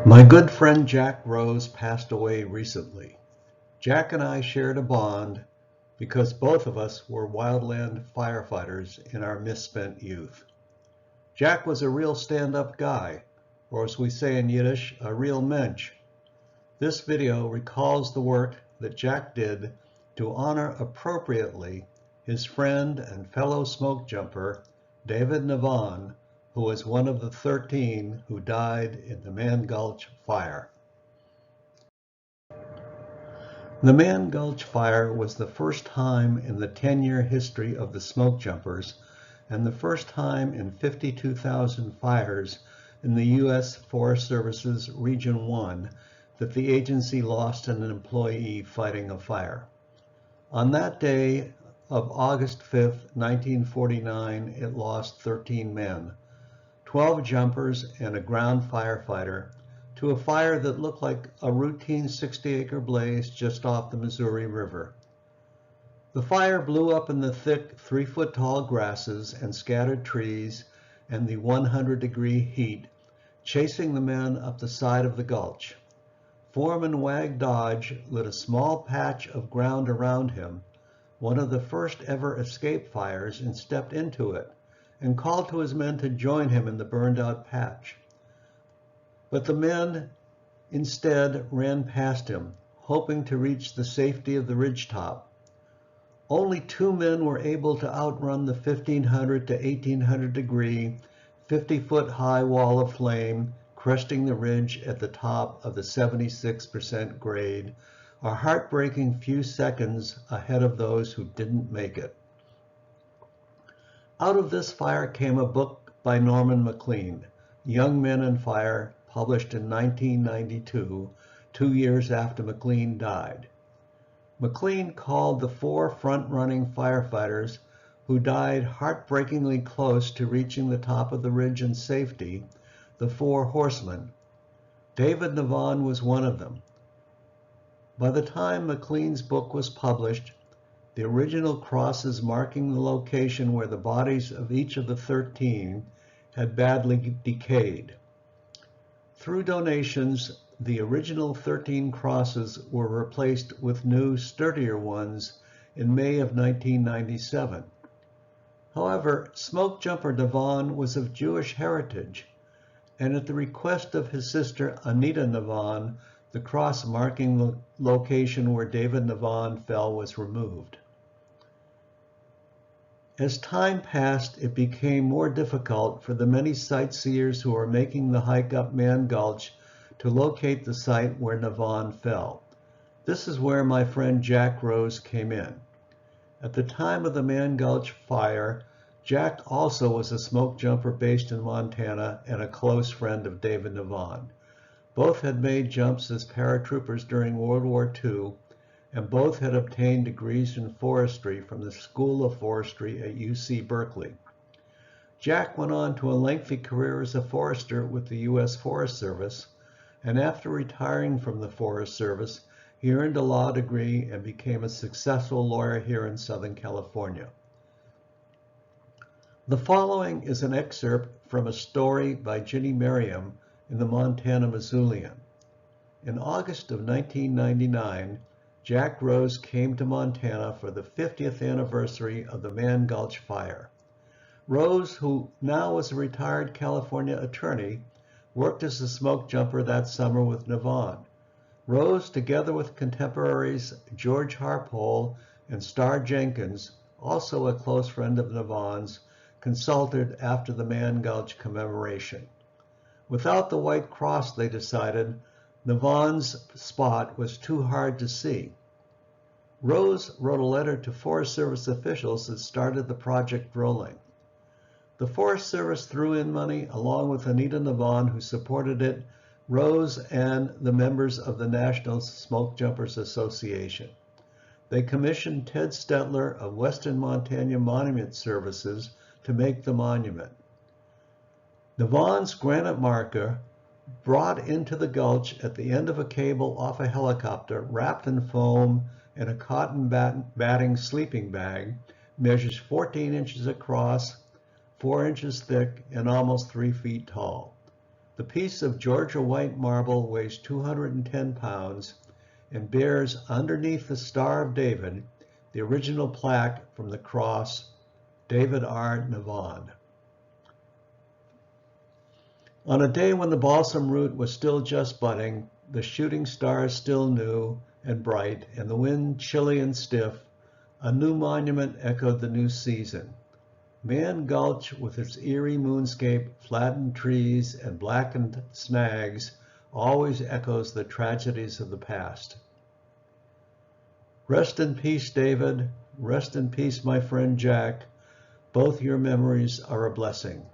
My good friend Jack Rose passed away recently. Jack and I shared a bond because both of us were wildland firefighters in our misspent youth. Jack was a real stand-up guy, or as we say in Yiddish, a real mensch. This video recalls the work that Jack did to honor appropriately his friend and fellow smokejumper, David Navon, who was one of the 13 who died in the Mann Gulch Fire. The Mann Gulch Fire was the first time in the 10-year history of the Smokejumpers and the first time in 52,000 fires in the U.S. Forest Service's Region 1 that the agency lost an employee fighting a fire. On that day of August 5, 1949, it lost 13 men, 12 jumpers and a ground firefighter, to a fire that looked like a routine 60-acre blaze just off the Missouri River. The fire blew up in the thick 3-foot-tall grasses and scattered trees and the 100-degree heat, chasing the men up the side of the gulch. Foreman Wag Dodge lit a small patch of ground around him, one of the first ever escape fires, and stepped into it, and called to his men to join him in the burned-out patch. But the men instead ran past him, hoping to reach the safety of the ridgetop. Only 2 men were able to outrun the 1,500 to 1,800-degree, 50-foot-high wall of flame cresting the ridge at the top of the 76% grade, a heartbreaking few seconds ahead of those who didn't make it. Out of this fire came a book by Norman Maclean, Young Men and Fire, published in 1992, 2 years after Maclean died. Maclean called the 4 front-running firefighters who died heartbreakingly close to reaching the top of the ridge in safety the 4 horsemen. David Navon was one of them. By the time Maclean's book was published, the original crosses marking the location where the bodies of each of the 13 had badly decayed. Through donations, the original 13 crosses were replaced with new, sturdier ones in May of 1997. However, Smokejumper Navon was of Jewish heritage, and at the request of his sister Anita Navon, the cross marking the location where David Navon fell was removed. As time passed, it became more difficult for the many sightseers who were making the hike up Mann Gulch to locate the site where Navon fell. This is where my friend Jack Rose came in. At the time of the Mann Gulch Fire, Jack also was a smoke jumper based in Montana and a close friend of David Navon. Both had made jumps as paratroopers during World War II, and both had obtained degrees in forestry from the School of Forestry at UC Berkeley. Jack went on to a lengthy career as a forester with the U.S. Forest Service, and after retiring from the Forest Service, he earned a law degree and became a successful lawyer here in Southern California. The following is an excerpt from a story by Ginny Merriam in the Montana Missoulian. In August of 1999, Jack Rose came to Montana for the 50th anniversary of the Mann Gulch Fire. Rose, who now was a retired California attorney, worked as a smoke jumper that summer with Navon. Rose, together with contemporaries George Harpole and Star Jenkins, also a close friend of Navon's, consulted after the Mann Gulch commemoration. Without the White Cross, they decided, Navon's spot was too hard to see. Rose wrote a letter to Forest Service officials that started the project rolling. The Forest Service threw in money along with Anita Navon, who supported it, Rose, and the members of the National Smoke Jumpers Association. They commissioned Ted Stetler of Western Montana Monument Services to make the monument. Navon's granite marker, brought into the gulch at the end of a cable off a helicopter, wrapped in foam and a cotton batting sleeping bag, measures 14 inches across, 4 inches thick, and almost 3 feet tall. The piece of Georgia white marble weighs 210 pounds and bears underneath the Star of David the original plaque from the cross, David R. Navon. On a day when the balsam root was still just budding, the shooting stars still new and bright, and the wind chilly and stiff, a new monument echoed the new season. Mann Gulch, with its eerie moonscape, flattened trees, and blackened snags, always echoes the tragedies of the past. Rest in peace, David. Rest in peace, my friend Jack. Both your memories are a blessing.